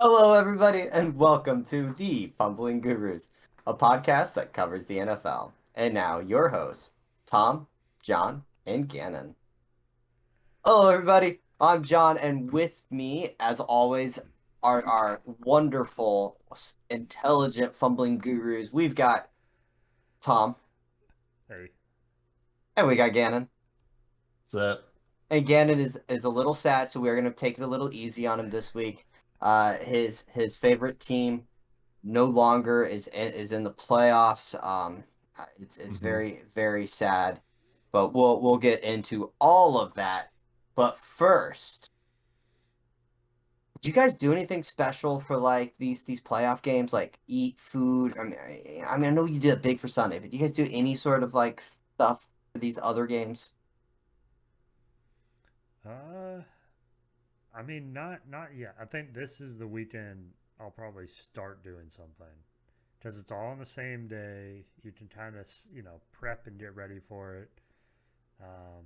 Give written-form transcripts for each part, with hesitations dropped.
Hello, everybody, and welcome to the Fumbling Gurus, a podcast that covers the NFL. And now, your hosts, Tom, John, and Gannon. Hello, everybody. I'm John, and with me, as always, are our wonderful, intelligent fumbling gurus. We've got Tom, Hey, and we got Gannon. So And Gannon is a little sad, so we're going to take it a little easy on him this week. His favorite team no longer is in the playoffs. It's mhm. very sad, but we'll get into all of that. But first, do you guys do anything special for like these playoff games? Like eat food? I know you did it big for Sunday, but do you guys do any sort of like stuff for these other games? uh, not yet. I think this is the weekend I'll probably start doing something because it's all on the same day. You can kind of prep and get ready for it. Um,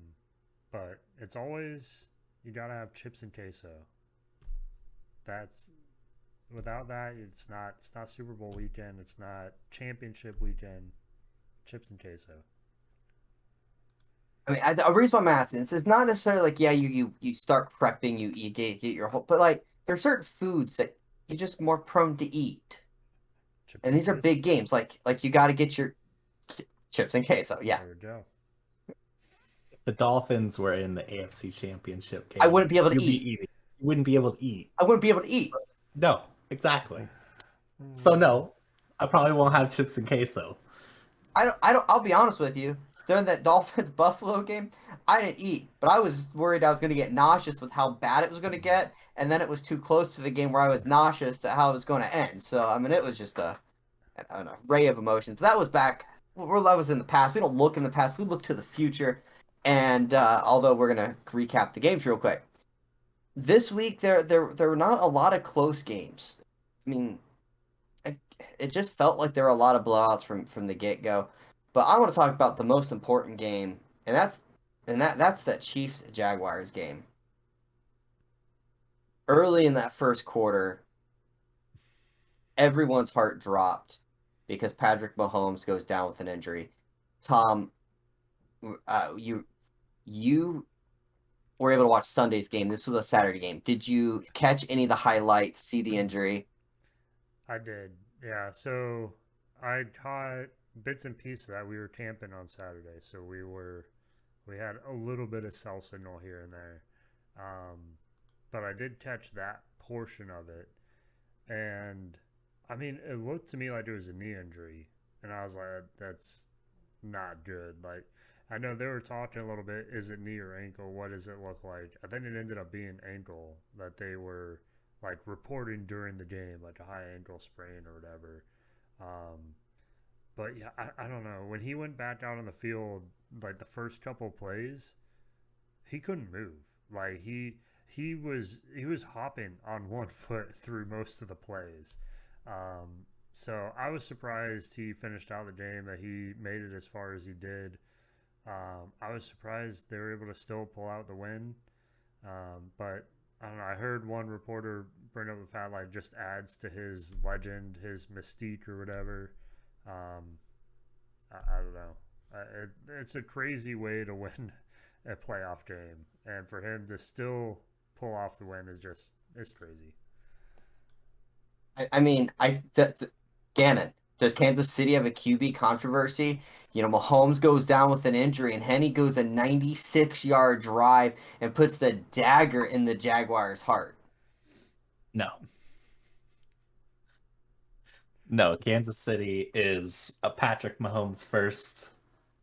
but it's always you gotta have chips and queso. That's Without that, it's not Super Bowl weekend. It's not championship weekend. Chips and queso. The reason why I'm asking this is not necessarily like yeah you start prepping you get your whole but like there's certain foods that you're just more prone to eat. Chips And and these are queso. big games. Like you got to get your chips and queso. Yeah, There we go. If the Dolphins were in the AFC Championship I game, wouldn't be able to you'd be eat. eating. You wouldn't be able to eat. I wouldn't be able to eat. No, exactly. So no, I probably won't have chips and queso. I don't. I'll be honest with you. During that Dolphins Buffalo game, I didn't eat, but I was worried I was going to get nauseous with how bad it was going to get, and then it was too close to the game where I was nauseous to how it was going to end. So I mean, it was just an array of emotions. That was back. That was in the past. We don't look in the past. We look to the future. And although we're gonna recap the games real quick, this week there were not a lot of close games. I mean, it, it just felt like there were a lot of blowouts from the get go. But I want to talk about the most important game, and that's that Chiefs Jaguars game. Early in that first quarter, everyone's heart dropped because Patrick Mahomes goes down with an injury. Tom, you were able to watch Sunday's game. This was a Saturday game. Did you catch any of the highlights? See the injury? I did. Yeah. So I caught bits and pieces that we were camping on Saturday. So we had a little bit of cell signal here and there. Um, but I did catch that portion of it. And I mean, it looked to me like it was a knee injury. And I was like, that's not good. Like, I know they were talking a little bit. Is it knee or ankle? What does it look like? I think it ended up being ankle that they were like reporting during the game, like a high ankle sprain or whatever. Um, but yeah, I don't know. When he went back out on the field, like the first couple plays, he couldn't move. Like he was hopping on one foot through most of the plays. Um, so I was surprised he finished out the game that he made it as far as he did. I was surprised they were able to still pull out the win. But I don't know. I heard one reporter bring up the fact like just adds to his legend, his mystique or whatever. Um, I don't know. It's a crazy way to win a playoff game, and for him to still pull off the win is just it's crazy. I mean, Gannon. Does Kansas City have a QB controversy? Mahomes goes down with an injury, and Henny goes a 96-yard drive and puts the dagger in the Jaguars' heart. No, no. Kansas City is a Patrick Mahomes first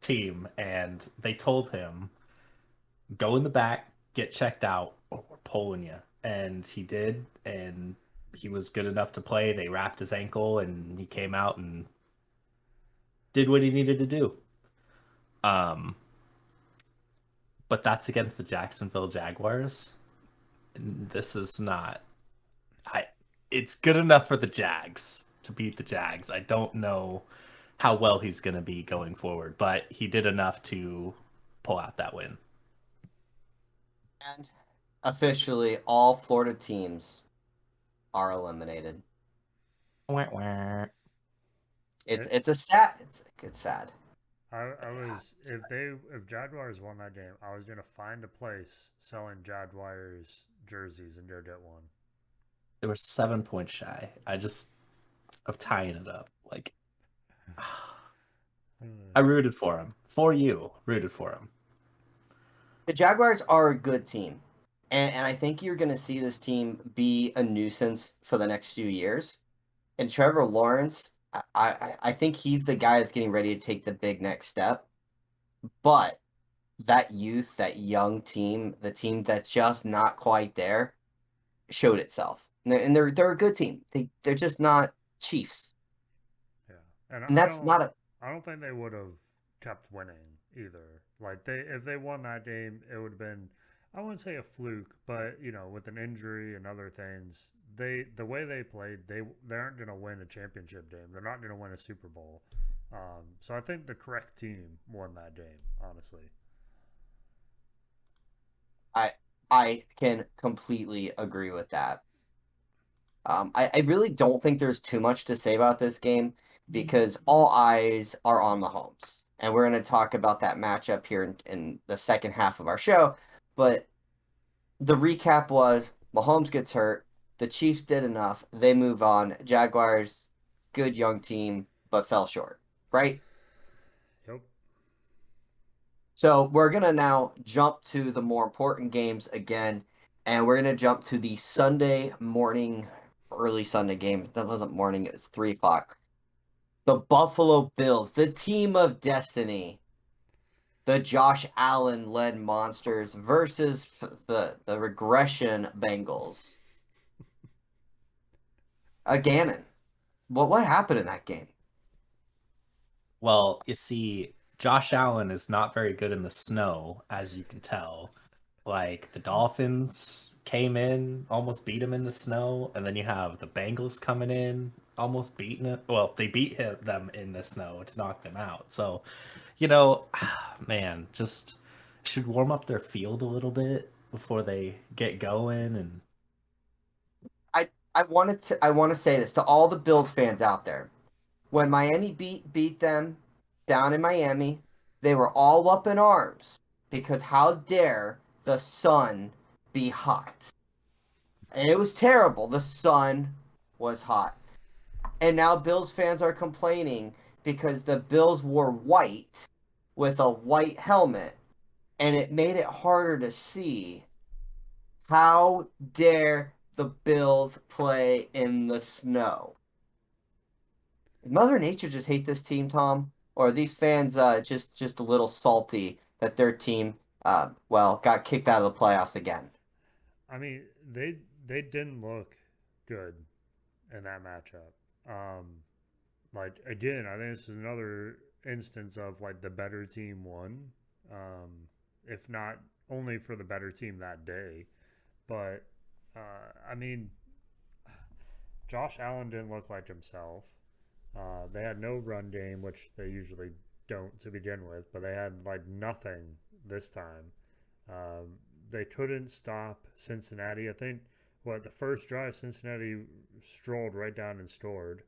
team, and they told him go in the back, get checked out, or we're pulling you. And he did, and he was good enough to play. They wrapped his ankle, and he came out and did what he needed to do. Um, but that's against the Jacksonville Jaguars. And this is not. I. It's good enough for the Jags to beat the Jags. I don't know how well he's going to be going forward, but he did enough to pull out that win. And officially, all Florida teams are eliminated. Wah, wah. It, It's a sad. It's sad. I was if Jaguars won that game, I was gonna find a place selling Jaguars jerseys and go get one. They were 7 points shy. Of tying it up. Like, I rooted for him. For you, rooted for him. The Jaguars are a good team, and I think you're going to see this team be a nuisance for the next few years. And Trevor Lawrence, I think he's the guy that's getting ready to take the big next step. But that youth, that young team, the team that's just not quite there, showed itself. And they're a good team. They're just not Chiefs, Yeah, and and that's not a. I don't think they would have kept winning either. Like they if they won that game, it would have been I wouldn't say a fluke, but with an injury and other things, the way they played, they aren't going to win a championship game. They're not going to win a Super Bowl. So I think the correct team won that game, honestly. I I can completely agree with that. I really don't think there's too much to say about this game because all eyes are on Mahomes. And we're going to talk about that matchup here in the second half of our show. But the recap was Mahomes gets hurt. The Chiefs did enough. They move on. Jaguars, good young team, but fell short, right? Yep. So we're going to now jump to the more important games again. And we're going to jump to the Sunday morning, early Sunday game. That wasn't morning, it was 3 o'clock. The Buffalo Bills, the team of destiny, the Josh Allen led monsters versus the regression Bengals. Gannon, what happened in that game? Well, you see, Josh Allen is not very good in the snow, as you can tell. Like, the Dolphins came in, almost beat him in the snow, and then you have the Bengals coming in, almost beating it. Well, they beat them in the snow to knock them out. So, man, just should warm up their field a little bit before they get going. And I want to say this to all the Bills fans out there. When Miami beat them down in Miami, they were all up in arms because how dare the sun be hot? And it was terrible. The sun was hot. And now Bills fans are complaining because the Bills wore white with a white helmet and it made it harder to see. How dare the Bills play in the snow? Does Mother Nature just hate this team, Tom? Or are these fans just a little salty that their team got kicked out of the playoffs again? I mean, they didn't look good in that matchup. Like again, I think this is another instance of like the better team won. If not only for the better team that day, but I mean, Josh Allen didn't look like himself. They had no run game, which they usually don't to begin with, but they had like nothing this time. Um, they couldn't stop Cincinnati. I think the first drive Cincinnati strolled right down and scored.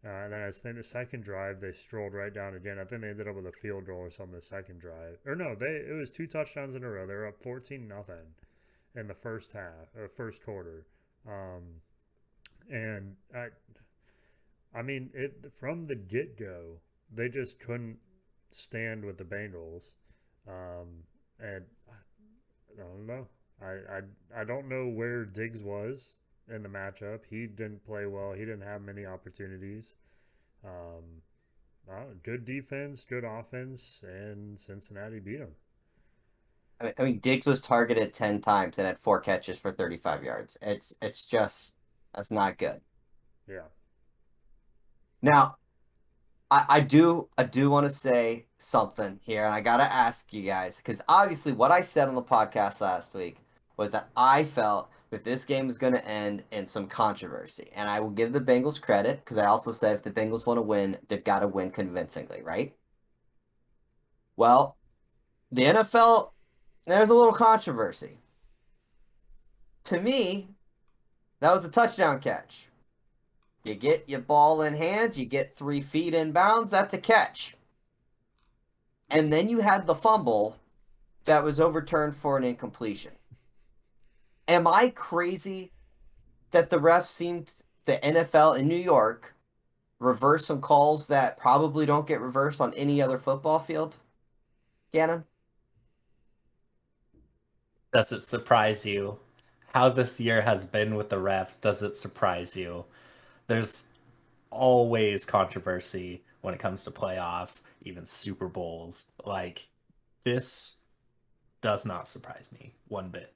And then I think the second drive they strolled right down again. I think they ended up with a field goal or something the second drive. Or no, it was two touchdowns in a row. They were up 14-0 in the first half, first quarter. Um, and I mean, it from the get go, they just couldn't stand with the Bengals, and I don't know. I don't know where Diggs was in the matchup. He didn't play well. He didn't have many opportunities. Um, good defense, good offense, and Cincinnati beat him. I mean, Diggs was targeted 10 times and had 4 catches for 35 yards. It's just that's not good. Yeah. Now, I do want to say something here, and I gotta ask you guys because obviously what I said on the podcast last week was that I felt that this game was going to end in some controversy, and I will give the Bengals credit because I also said if the Bengals want to win, they've got to win convincingly, right? Well, the NFL, there's a little controversy. To me, That was a touchdown catch. You get your ball in hand, you get 3 feet in bounds, that's a catch. And then you had the fumble that was overturned for an incompletion. Am I crazy that the refs seemed, the NFL in New York, reverse some calls that probably don't get reversed on any other football field? Gannon? Does it surprise you how this year has been with the refs? Does it surprise you? There's always controversy when it comes to playoffs, even Super Bowls. Like, this does not surprise me one bit.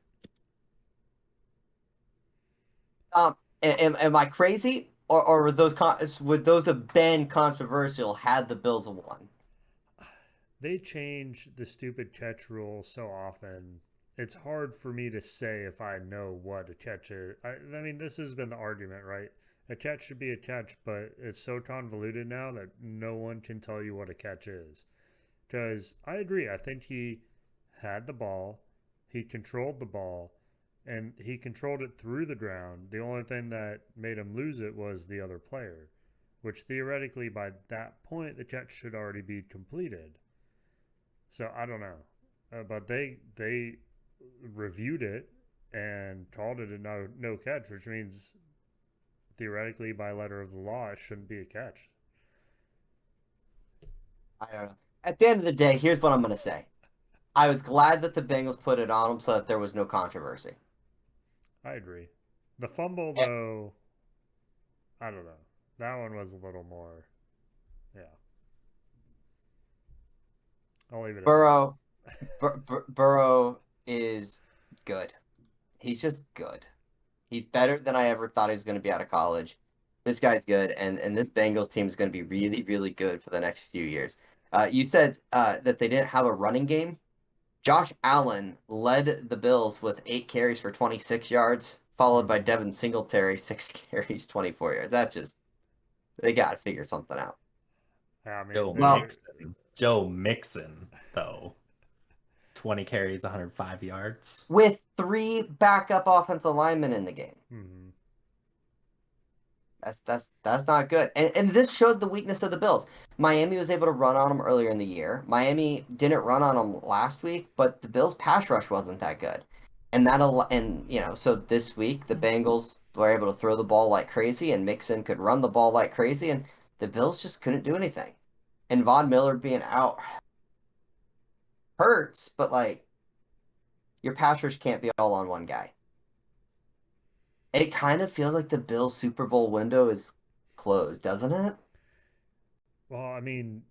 Am I crazy? Or would those have been controversial had the Bills won? They change the stupid catch rule so often. It's hard for me to say if I know what a catch is. I mean, this has been the argument, right? A catch should be a catch, but it's so convoluted now that no one can tell you what a catch is. Because I agree. I think he had the ball, he controlled the ball, and he controlled it through the ground. The only thing that made him lose it was the other player, which theoretically by that point the catch should already be completed. So I don't know, but they reviewed it and called it a no catch, which means theoretically by letter of the law it shouldn't be a catch. I don't know. At the end of the day, here's what I'm going to say. I was glad that the Bengals put it on them so that there was no controversy. I agree. The fumble Eh, though, I don't know. That one was a little more, yeah. I'll leave it at that. Burrow, Burrow is good. He's just good. He's better than I ever thought he was going to be out of college. This guy's good, and this Bengals team is going to be really, really good for the next few years. You said that they didn't have a running game. Josh Allen led the Bills with 8 carries for 26 yards, followed by Mm-hmm. Devin Singletary, 6 carries, 24 yards. That's just, they got to figure something out. I mean, Joe Well, Mixon. Joe Mixon, though. 20 carries, 105 yards. with 3 backup offensive linemen in the game. mm-hmm. That's not good. And this showed the weakness of the Bills. Miami was able to run on them earlier in the year. Miami didn't run on them last week, but the Bills pass rush wasn't that good. So this week the Bengals were able to throw the ball like crazy and Mixon could run the ball like crazy and the Bills just couldn't do anything. And Von Miller being out hurts, but like your pass rush can't be all on one guy. It kind of feels like the Bills Super Bowl window is closed, doesn't it? Well, I mean,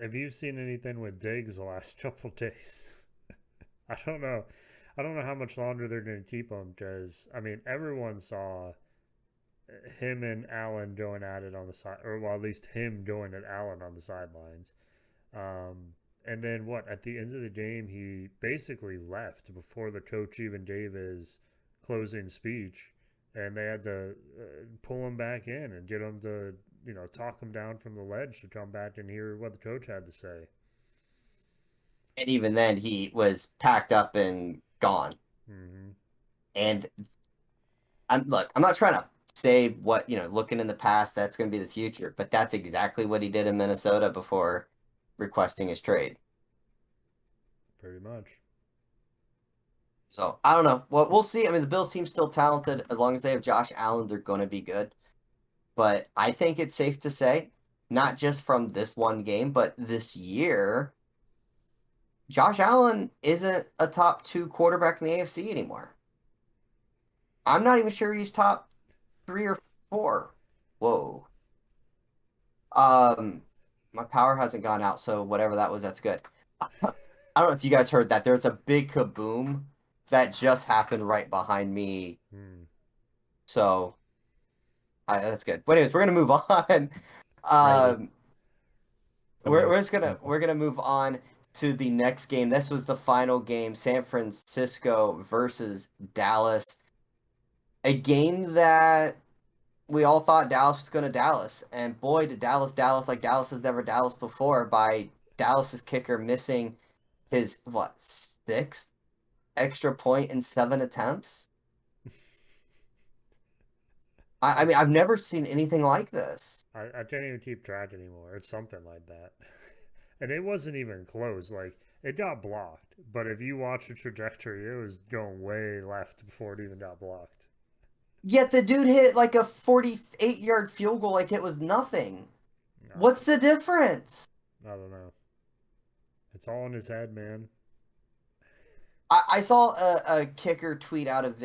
have you seen anything with Diggs the last couple days? I don't know. I don't know how much longer they're going to keep him because, I mean, everyone saw him and Allen going at it on the side, or well, at least him going at Allen on the sidelines. And then what? At the end of the game, he basically left before the coach even gave his closing speech, and they had to pull him back in and get him to, talk him down from the ledge to come back and hear what the coach had to say. And even then, he was packed up and gone. Mm-hmm. And I'm not trying to say what, looking in the past, that's going to be the future, but that's exactly what he did in Minnesota before requesting his trade. Pretty much. So I don't know. Well, we'll see. I mean, the Bills team's still talented. As long as they have Josh Allen, they're going to be good. But I think it's safe to say, not just from this one game, but this year, Josh Allen isn't a top 2 quarterback in the AFC anymore. I'm not even sure he's top 3 or 4. Whoa. Um, my power hasn't gone out, so whatever that was, that's good. I don't know if you guys heard that. There's a big kaboom that just happened right behind me. Mm. So that's good. But anyways, we're gonna move on. Ready? Um, we're gonna move on to the next game. This was the final game: San Francisco versus Dallas. A game that we all thought Dallas was going to Dallas, and boy, did Dallas like Dallas has never Dallas before. By Dallas's kicker missing his what 6th extra point in 7 attempts. I mean, I've never seen anything like this. I can't even keep track anymore. It's something like that. And it wasn't even close. Like, it got blocked. But if you watch the trajectory, it was going way left before it even got blocked. Yet the dude hit like a 48-yard field goal like it was nothing. No, What's the difference? I don't know. It's all in his head, man. I saw a kicker tweet out of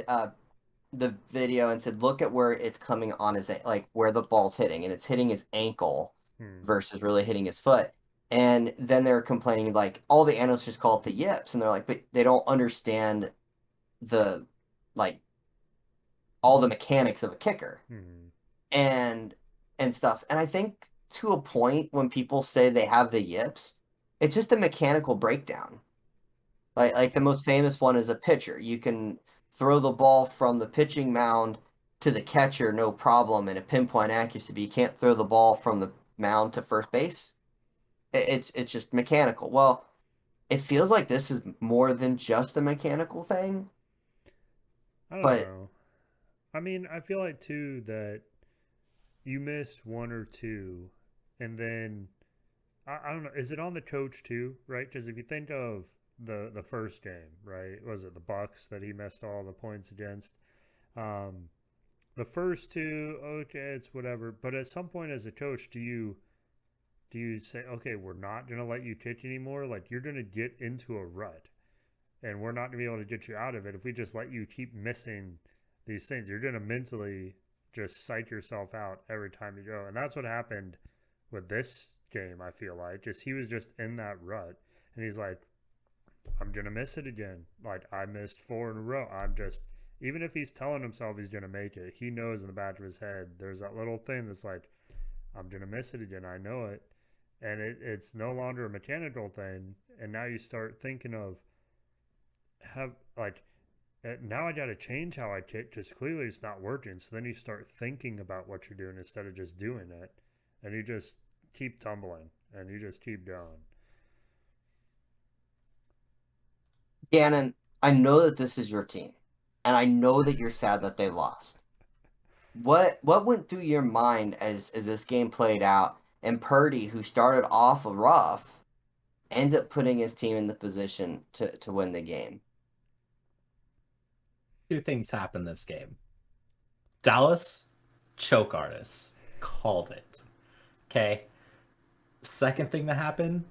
the video and said, "Look at where it's coming on his like where the ball's hitting, and it's hitting his ankle Hmm. versus really hitting his foot." And then they're complaining like all the analysts just call it the yips, and they're like, but they don't understand the like all the mechanics of a kicker Hmm. and stuff. And I think to a point when people say they have the yips, it's just a mechanical breakdown. Like the most famous one is a pitcher. You can throw the ball from the pitching mound to the catcher, no problem, and a pinpoint accuracy. But you can't throw the ball from the mound to first base. It's just mechanical. Well, it feels like this is more than just a mechanical thing. I don't But know. I mean, I feel like, too, that you miss one or two, and then I don't know. Is it on the coach too? Right? Because if you think of the first game, right? Was it the Bucks that he missed all the points against? Um, the first two, okay, it's whatever. But at some point, as a coach, do you say, okay, we're not gonna let you kick anymore? Like you're gonna get into a rut, and we're not gonna be able to get you out of it if we just let you keep missing these things. You're gonna mentally just psych yourself out every time you go, and that's what happened with this game. I feel like just he was just in that rut, and he's like, I'm gonna miss it again. Like I missed four in a row. I'm just even if he's telling himself he's gonna make it, he knows in the back of his head there's that little thing that's like, I'm gonna miss it again. I know it, and it's no longer a mechanical thing. And now you start thinking of have like now I got to change how I kick because clearly it's not working. So then you start thinking about what you're doing instead of just doing it, and you just keep tumbling and you just keep going. Gannon, I know that this is your team, and I know that you're sad that they lost. What went through your mind as this game played out? And Purdy, who started off rough, ends up putting his team in the position to win the game. Two things happened this game. Dallas, choke artists, called it. Okay. Second thing that happened,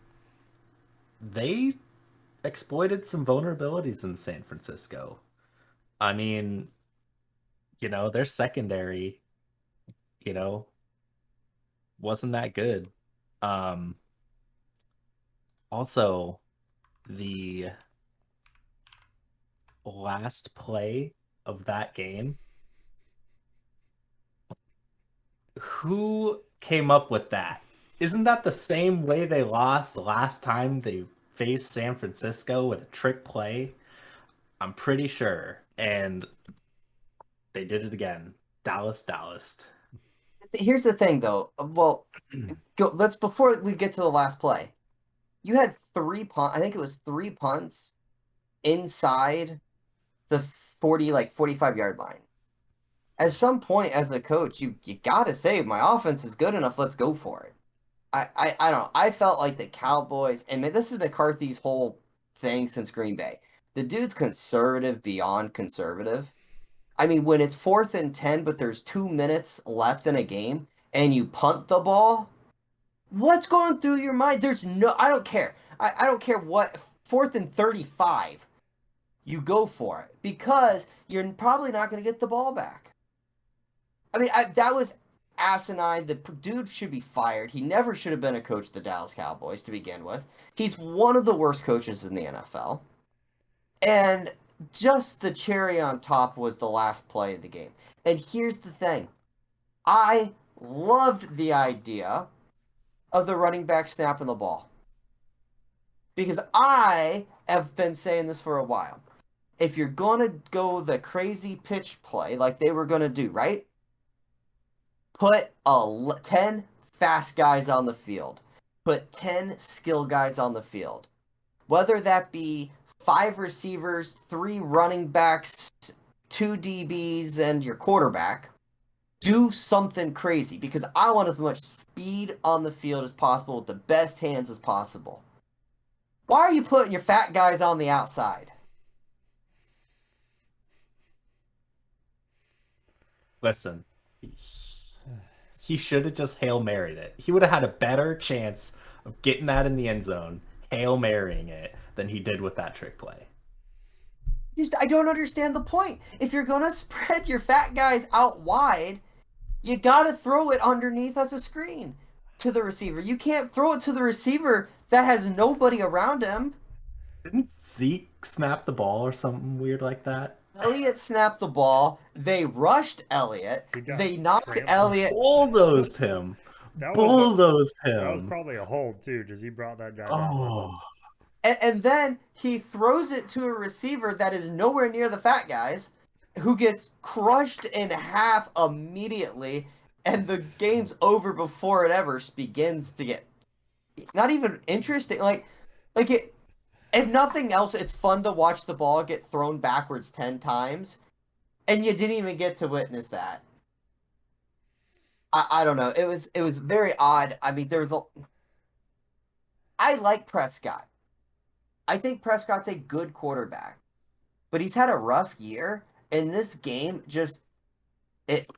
they exploited some vulnerabilities in San Francisco. I mean, their secondary, you know, wasn't that good. Um, Also, the last play of that game, who came up with that? Isn't that the same way they lost the last time they faced San Francisco with a trick play? I'm pretty sure. And they did it again. Dallas, Dallas. Here's the thing, though. Well, let's before we get to the last play. You had three punt. I think it was three punts inside the 45-yard line. At some point, as a coach, you gotta say, my offense is good enough. Let's go for it. I don't know. I felt like the Cowboys, and this is McCarthy's whole thing since Green Bay. The dude's conservative beyond conservative. I mean, when it's 4th and 10, but there's 2 minutes left in a game, and you punt the ball, what's going through your mind? I don't care. I don't care what 4th and 35. You go for it because you're probably not going to get the ball back. I mean, that was asinine. The dude should be fired. He never should have been a coach of the Dallas Cowboys to begin with. He's one of the worst coaches in the NFL. And just the cherry on top was the last play of the game. And here's the thing. I loved the idea of the running back snapping the ball. Because I have been saying this for a while. If you're going to go the crazy pitch play like they were going to do, right? Put 10 fast guys on the field. Put 10 skill guys on the field. Whether that be 5 receivers, 3 running backs, 2 DBs, and your quarterback. Do something crazy because I want as much speed on the field as possible with the best hands as possible. Why are you putting your fat guys on the outside? Listen, he should have just Hail Married it. He would have had a better chance of getting that in the end zone, Hail Marrying it, than he did with that trick play. Just I don't understand the point. If you're gonna spread your fat guys out wide, you gotta throw it underneath as a screen to the receiver. You can't throw it to the receiver that has nobody around him. Didn't Zeke snap the ball or something weird like that? Elliott snapped the ball. They rushed Elliott. He got They knocked trampled. Elliott. Bulldozed him. That was a Bulldozed that was him. probably a hold too, because he brought that guy down with Oh, him. And then he throws it to a receiver that is nowhere near the fat guys, who gets crushed in half immediately, and the game's over before it ever begins to get not even interesting. Like it. If nothing else, it's fun to watch the ball get thrown backwards 10 times, and you didn't even get to witness that. I don't know. It was very odd. I mean, I like Prescott. I think Prescott's a good quarterback, but he's had a rough year, and this game just it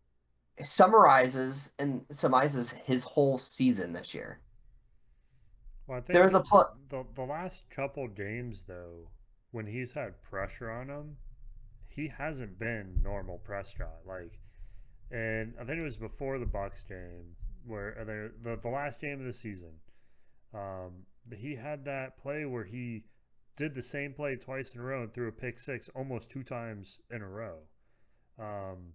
summarizes and surmises his whole season this year. Well, I There think was a pl- the last couple games though, when he's had pressure on him, he hasn't been normal Prescott. Like, and I think it was before the Bucks game where the last game of the season. He had that play where he did the same play twice in a row and threw a pick six almost two times in a row. Um,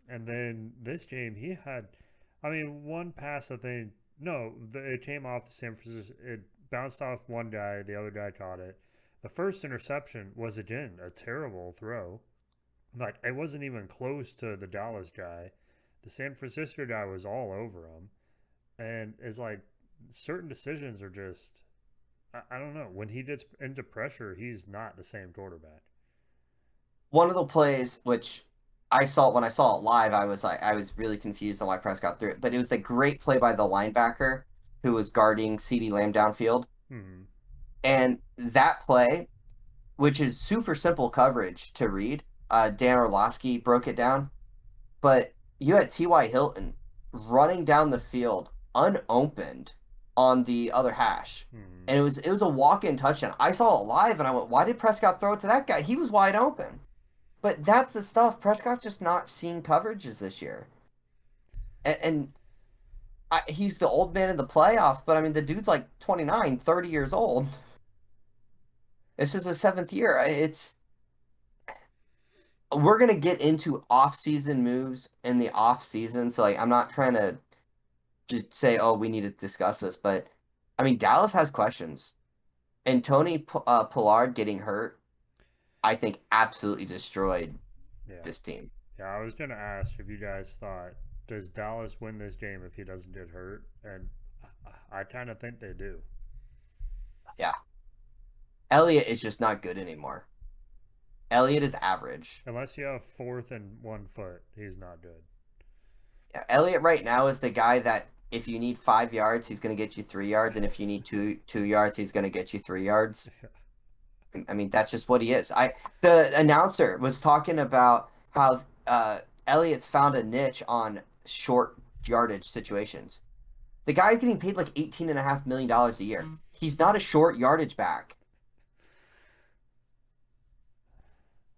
and then this game, he had, I mean, one pass, I think, no, it came off the San Francisco, it bounced off one guy, the other guy caught it. The first interception was, again, a terrible throw. Like, it wasn't even close to the Dallas guy. The San Francisco guy was all over him. And it's like, certain decisions are just, I don't know. When he gets into pressure, he's not the same quarterback. One of the plays which I saw when I saw it live, I was really confused on why Prescott threw it, but it was a great play by the linebacker who was guarding CeeDee Lamb downfield, Hmm. and that play, which is super simple coverage to read, Dan Orlovsky broke it down, but you had T.Y. Hilton running down the field unopened on the other hash. Hmm. And it was a walk-in touchdown. I saw it live and I went, why did Prescott throw it to that guy? He was wide open. But that's the stuff. Prescott's just not seeing coverages this year. And he's the old man in the playoffs, but I mean, the dude's like 29, 30 years old. This is his seventh year. We're going to get into off-season moves in the off-season. So, like, I'm not trying to just say, oh, we need to discuss this. But, I mean, Dallas has questions. And Tony Pollard getting hurt, I think, absolutely destroyed Yeah. this team. Yeah, I was gonna ask if you guys thought, does Dallas win this game if he doesn't get hurt? And I kind of think they do. Yeah. Elliott is just not good anymore. Elliott is average. Unless you have fourth and 1 foot, he's not good. Yeah, Elliott right now is the guy that if you need 5 yards, he's going to get you 3 yards, and if you need two yards, he's going to get you 3 yards. I mean, that's just what he is. The announcer was talking about how Elliott's found a niche on short yardage situations. The guy's getting paid like $18.5 million a year. He's not a short yardage back.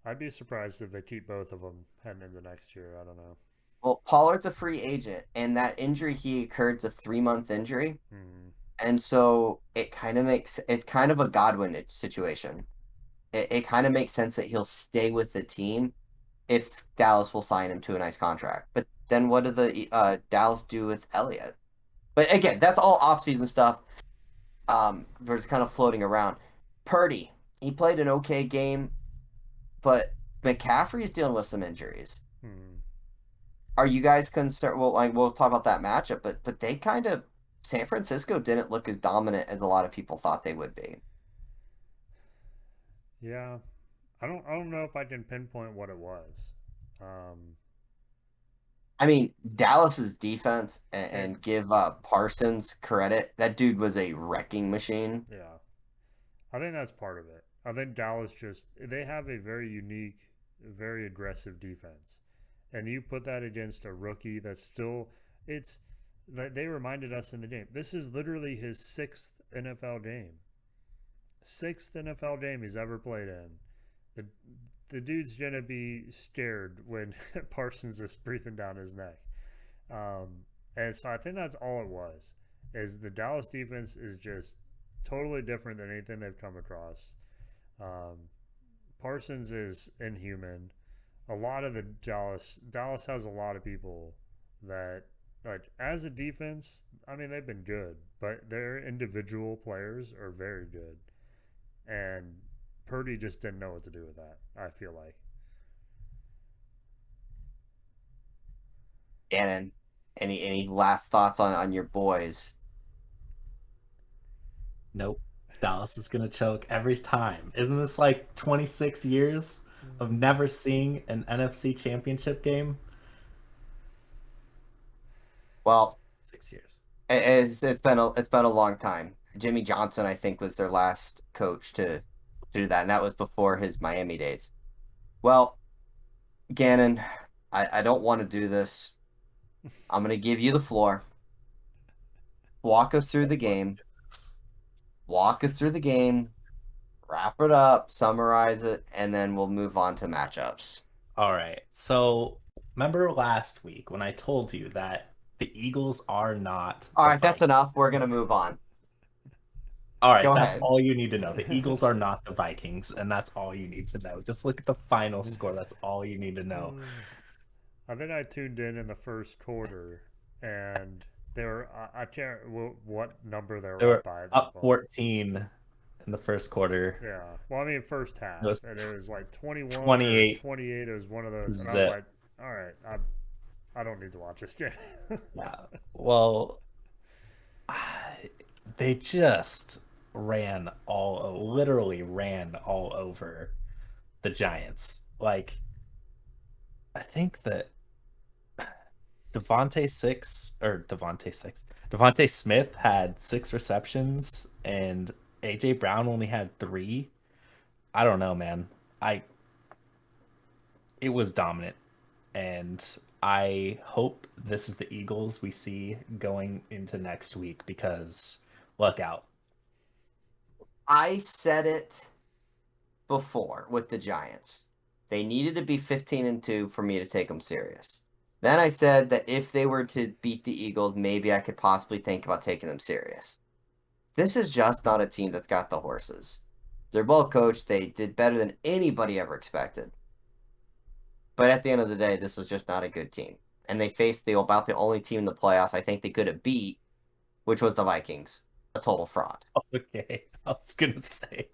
I'd be surprised if they keep both of them heading into next year. I don't know. Well, Pollard's a free agent, and that injury he occurred is a 3-month injury. Hmm. And so it's kind of a Godwin situation. It kind of makes sense that he'll stay with the team if Dallas will sign him to a nice contract. But then what do the Dallas do with Elliott? But again, that's all offseason stuff. We're just kind of floating around. Purdy, he played an okay game, but McCaffrey's dealing with some injuries. Hmm. Are you guys concerned? Well, like, we'll talk about that matchup, but they kind of San Francisco didn't look as dominant as a lot of people thought they would be. Yeah, I don't know if I can pinpoint what it was. Um, I mean, Dallas's defense And and give Parsons credit. That dude was a wrecking machine. yeah, I think that's part of it. I think Dallas just they have a very unique, very aggressive defense, and you put that against a rookie that's still it's that they reminded us in the game. This is literally his sixth NFL game, sixth NFL game he's ever played in. The the dude's gonna be scared when Parsons is breathing down his neck. Um, and so I think that's all it was. Is the Dallas defense is just totally different than anything they've come across. Um, Parsons is inhuman. A lot of the Dallas has a lot of people that like as a defense. I mean, they've been good, but their individual players are very good, and Purdy just didn't know what to do with that. I feel like. And any last thoughts on your boys? Nope. Dallas is gonna choke every time. Isn't this like 26 years of never seeing an NFC Championship game? Well, 6 years. it's been a long time. Jimmy Johnson, I think, was their last coach to do that, and that was before his Miami days. Well, Gannon, I don't want to do this. I'm gonna give you the floor. Walk us through the game. Walk us through the game. Wrap it up, summarize it, and then we'll move on to matchups. All right. So remember last week when I told you that the Eagles are not All the right, that's Vikings? enough. We're gonna move on. All right, Go that's ahead. all you need to know. The Eagles are not the Vikings, and that's all you need to know. Just look at the final score. That's all you need to know. I think I tuned in the first quarter, and they were I can't what number they They were up were by at that up point. 14 in the first quarter. Yeah, well, I mean first It half, was and it was like 21 or 28 28. It was one of those, and I was zip. like, all right, I don't need to watch this game. Yeah. Well, they just literally ran all over the Giants. Like, I think that Devontae Smith had 6 receptions and AJ Brown only had 3. I don't know, man. I It was dominant, and I hope this is the Eagles we see going into next week because look out. I said it before with the Giants. They needed to be 15-2 for me to take them serious. Then I said that if they were to beat the Eagles, maybe I could possibly think about taking them serious. This is just not a team that's got the horses. They're well coached. They did better than anybody ever expected. But at the end of the day, this was just not a good team. And they faced about the only team in the playoffs I think they could have beat, which was the Vikings. A total fraud. Okay, I was gonna say.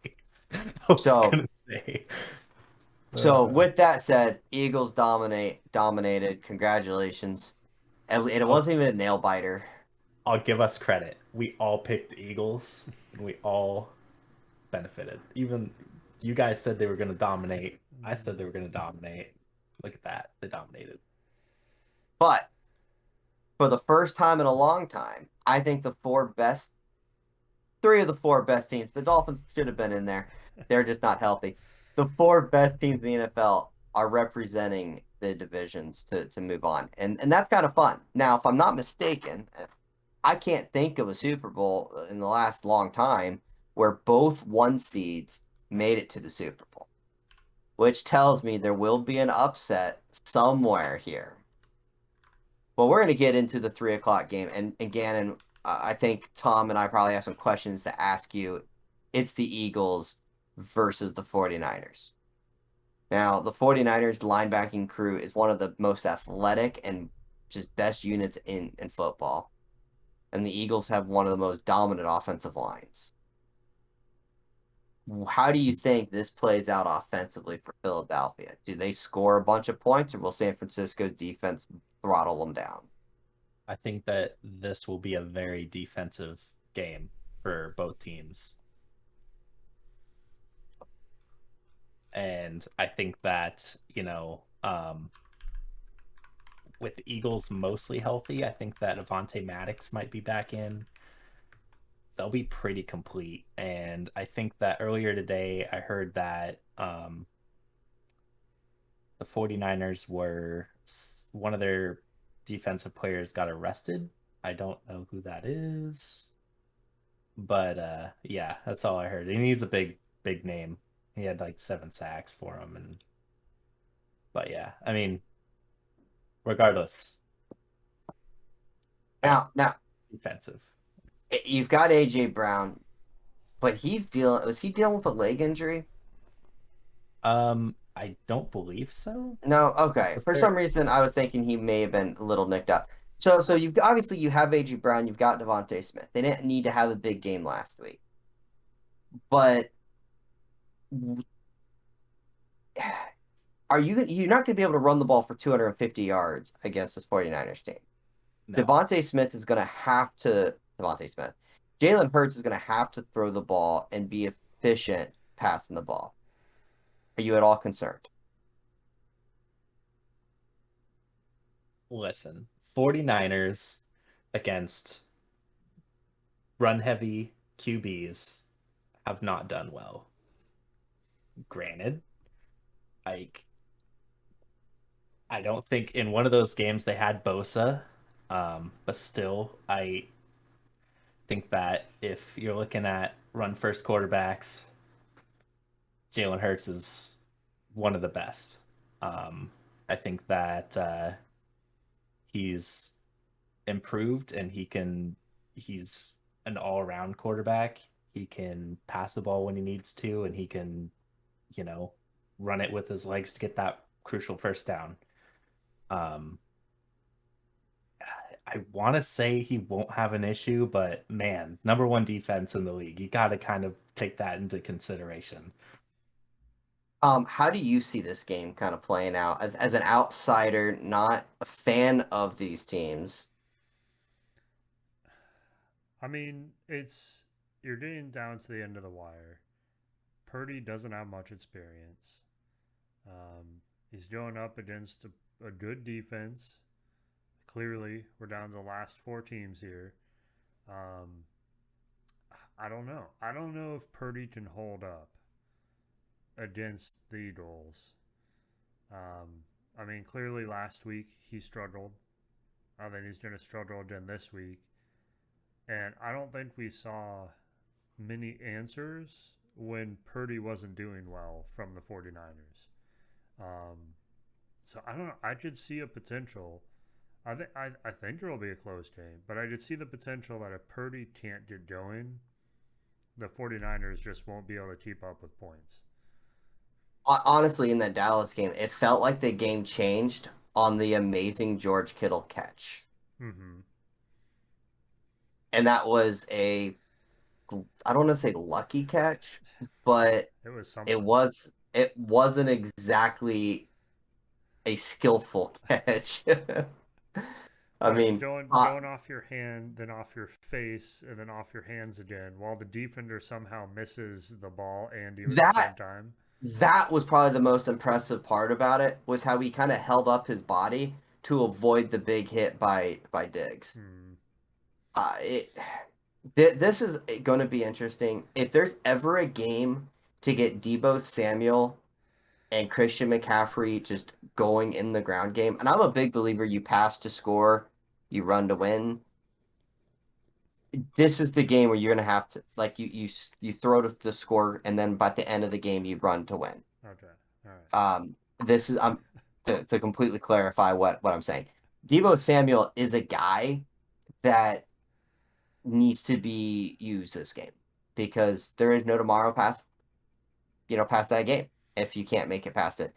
I was So gonna say. So Uh, with that said, Eagles dominated. Congratulations. It I'll, wasn't even a nail biter. I'll give us credit. We all picked the Eagles, and we all benefited. Even you guys said they were gonna dominate. I said they were gonna dominate. Look at that. They dominated. But for the first time in a long time, I think three of the four best teams, the Dolphins should have been in there. They're just not healthy. The four best teams in the NFL are representing the divisions to move on. And that's kind of fun. Now, if I'm not mistaken, I can't think of a Super Bowl in the last long time where both one seeds made it to the Super Bowl, which tells me there will be an upset somewhere here. Well, we're going to get into the 3 o'clock game. And Gannon, I think Tom and I probably have some questions to ask you. It's the Eagles versus the 49ers. Now, the 49ers linebacking crew is one of the most athletic and just best units in football. And the Eagles have one of the most dominant offensive lines. How do you think this plays out offensively for Philadelphia? Do they score a bunch of points, or will San Francisco's defense throttle them down? I think that this will be a very defensive game for both teams. And I think that, with the Eagles mostly healthy, I think that Avonte Maddox might be back in. They'll be pretty complete. And I think that earlier today, I heard that the 49ers one of their defensive players got arrested. I don't know who that is. But yeah, that's all I heard. And he's a big name. He had like 7 sacks for him. And but yeah, I mean, regardless, Now, defensive. you've got AJ Brown, but was he dealing with a leg injury? I don't believe so. No, okay. Was For there? some reason, I was thinking he may have been a little nicked up. So you've obviously you have AJ Brown, you've got Devontae Smith. They didn't need to have a big game last week, but you're not going to be able to run the ball for 250 yards against this 49ers team. No. Devontae Smith is going to have to Devontae Smith. Jalen Hurts is going to have to throw the ball and be efficient passing the ball. Are you at all concerned? Listen, 49ers against run heavy QBs have not done well. Granted, like I don't think in one of those games they had Bosa, but still, I think that if you're looking at run first quarterbacks, Jalen Hurts is one of the best. I think that he's improved and he's an all-around quarterback. He can pass the ball when he needs to, and he can, you know, run it with his legs to get that crucial first down. Um, I want to say he won't have an issue, but man, number one defense in the league. You got to kind of take that into consideration. How do you see this game kind of playing out as an outsider, not a fan of these teams? I mean, it's you're getting down to the end of the wire. Purdy doesn't have much experience. He's going up against a good defense. Clearly, we're down to the last 4 teams here. Um, I don't know. I don't know if Purdy can hold up against the Eagles. I mean, clearly last week he struggled. I think he's going to struggle again this week. And I don't think we saw many answers when Purdy wasn't doing well from the 49ers. Um, so I don't know. I could see a potential. I think it'll be a close game, but I could see the potential that if Purdy can't get going, the 49ers just won't be able to keep up with points. Honestly, in that Dallas game, it felt like the game changed on the amazing George Kittle catch. Mm-hmm. And that was I don't want to say lucky catch, but It was something. it wasn't exactly a skillful catch. I Like mean, going off your hand, then off your face, and then off your hands again, while the defender somehow misses the ball and you at the that same time. that was probably the most impressive part about it was how he kind of held up his body to avoid the big hit by Diggs. Hmm. It this is going to be interesting. If there's ever a game to get Debo Samuel and Christian McCaffrey just going in the ground game, and I'm a big believer you pass to score, you run to win. This is the game where you're going to have to like you throw to the score, and then by the end of the game you run to win. Okay. All right. This is to completely clarify what I'm saying. Debo Samuel is a guy that needs to be used this game because there is no tomorrow past that game if you can't make it past it.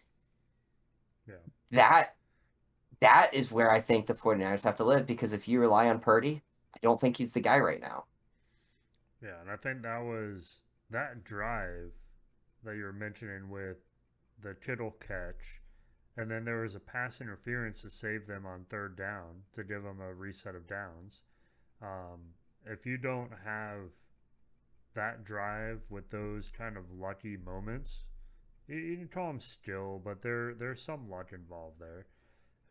Yeah. That that is where I think the 49ers have to live because if you rely on Purdy, I don't think he's the guy right now. Yeah, and I think that was that drive that you were mentioning with the Kittle catch, and then there was a pass interference to save them on third down to give them a reset of downs. If you don't have that drive with those kind of lucky moments, you can call them skill, but there's some luck involved there.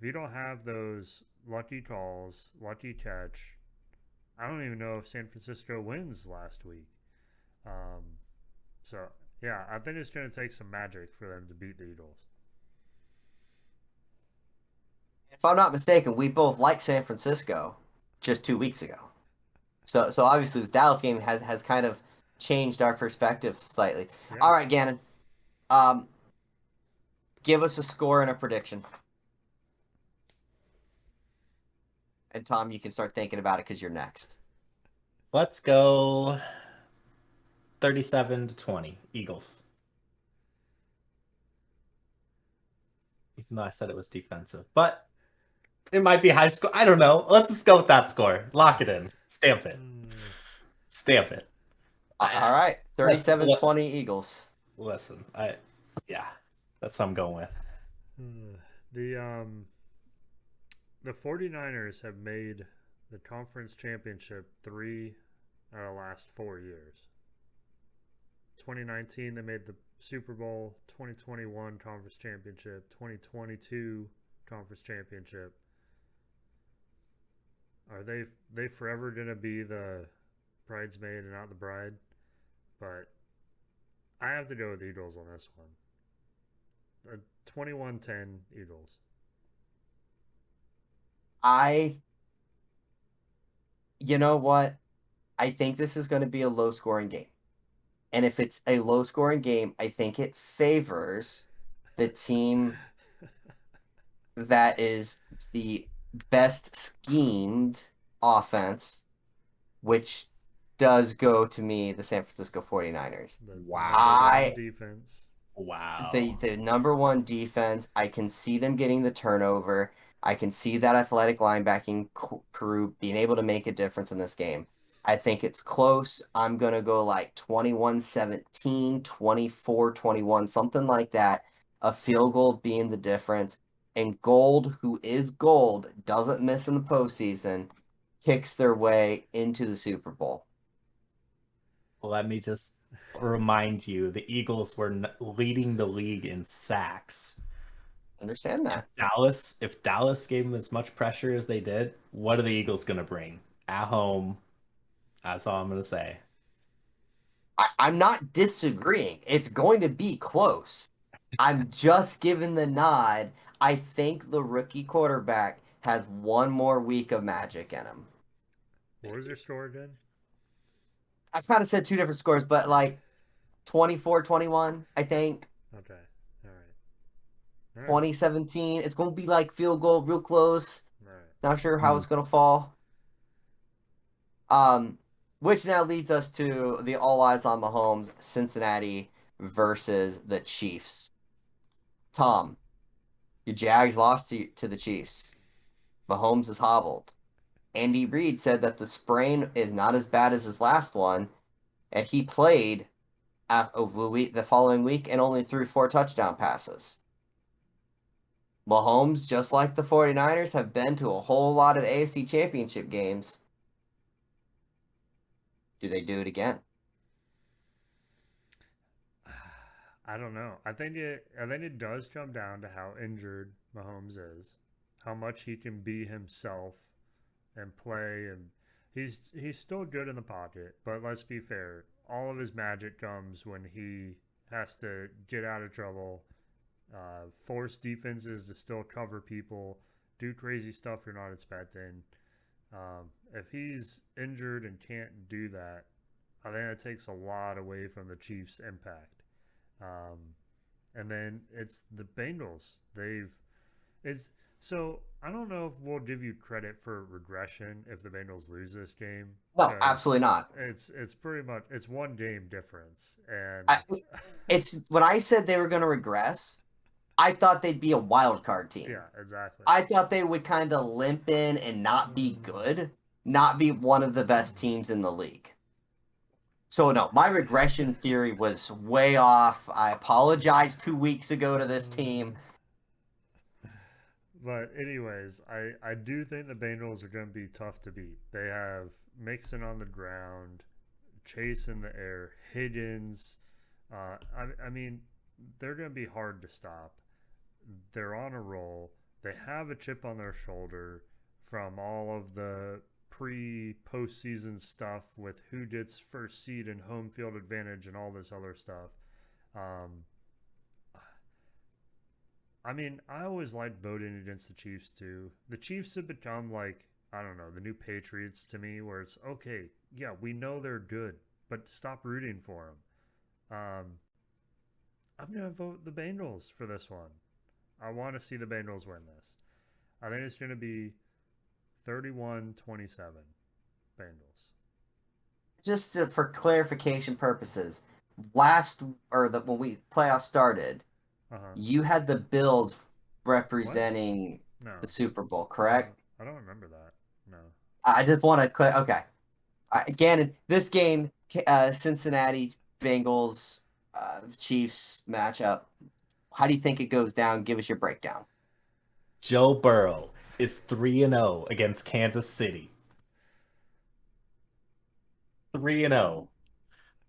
if you don't have those lucky calls, lucky catch, I don't even know if San Francisco wins last week. Um, so yeah, I think it's going to take some magic for them to beat the Eagles. If I'm not mistaken, we both liked San Francisco just 2 weeks ago. So obviously the Dallas game has kind of changed our perspective slightly. Yeah. All right, Gannon. Um, give us a score and a prediction. And Tom, you can start thinking about it because you're next. Let's go 37-20 Eagles. Even though I said it was defensive, but it might be high score. I don't know. Let's just go with that score. Lock it in. Stamp it. Stamp it. All right. 37-20 Eagles. Listen, yeah, that's what I'm going with. The 49ers have made the conference championship 3 out of the last 4 years. 2019 they made the Super Bowl, 2021 conference championship, 2022 conference championship. Are they forever gonna be the bridesmaid and not the bride? But I have to go with Eagles on this one. 21-10 Eagles. You know what? I think this is going to be a low scoring game. And if it's a low scoring game, I think it favors the team that is the best schemed offense, which does go to me, the San Francisco 49ers. The Wow. number 1 defense. Wow. The number 1 defense, I can see them getting the turnover. I can see that athletic linebacking crew being able to make a difference in this game. I think it's close. I'm going to go like 21-17, 24-21, something like that. A field goal being the difference. And Gold, who is Gold, doesn't miss in the postseason, kicks their way into the Super Bowl. Let me just remind you, the Eagles were leading the league in sacks. Understand that. If Dallas gave them as much pressure as they did, what are the Eagles going to bring at home? That's all I'm going to say. I'm not disagreeing. It's going to be close. I'm just giving the nod. I think the rookie quarterback has one more week of magic in him. What was your score again? I've kind of said two different scores, but like 24-21, I think. Okay. All right. 2017. It's going to be like field goal, real close. All right. Not sure how it's going to fall. Which now leads us to the all eyes on Mahomes, Cincinnati versus the Chiefs. Tom, your Jags lost to the Chiefs. Mahomes is hobbled. Andy Reid said that the sprain is not as bad as his last one, and he played the following week and only threw 4 touchdown passes. Mahomes, just like the 49ers, have been to a whole lot of AFC Championship games. Do they do it again? I don't know. I think it does come down to how injured Mahomes is, how much he can be himself and play, and he's still good in the pocket. But let's be fair, all of his magic comes when he has to get out of trouble, force defenses to still cover people, do crazy stuff you're not expecting. If he's injured and can't do that, I think that takes a lot away from the Chiefs' impact. And then it's the Bengals. So I don't know if we'll give you credit for regression if the Bengals lose this game. No, absolutely not. It's pretty much it's one game difference, and it's when I said they were going to regress, I thought they'd be a wild card team. Yeah, exactly. I thought they would kind of limp in and not be good, not be one of the best teams in the league. So no, my regression theory was way off. I apologized 2 weeks ago to this team. But anyways, I do think the Bengals are going to be tough to beat. They have Mixon on the ground, Chase in the air, Higgins. I mean, they're going to be hard to stop. They're on a roll. They have a chip on their shoulder from all of the postseason stuff with who gets first seed and home field advantage and all this other stuff. Um, I mean, I always liked voting against the Chiefs too. The Chiefs have become like, I don't know, the new Patriots to me, where it's okay, yeah, we know they're good, but stop rooting for them. I'm gonna vote the Bengals for this one. I want to see the Bengals win this. I think it's gonna be 31-27 Bengals. Just for clarification purposes, when we playoffs started, Uh-huh. you had the Bills representing No. the Super Bowl, correct? I don't remember that. No. I just want to clear. Okay. Again, this game, Cincinnati Bengals, Chiefs matchup. How do you think it goes down? Give us your breakdown. Joe Burrow is 3-0 against Kansas City. 3-0.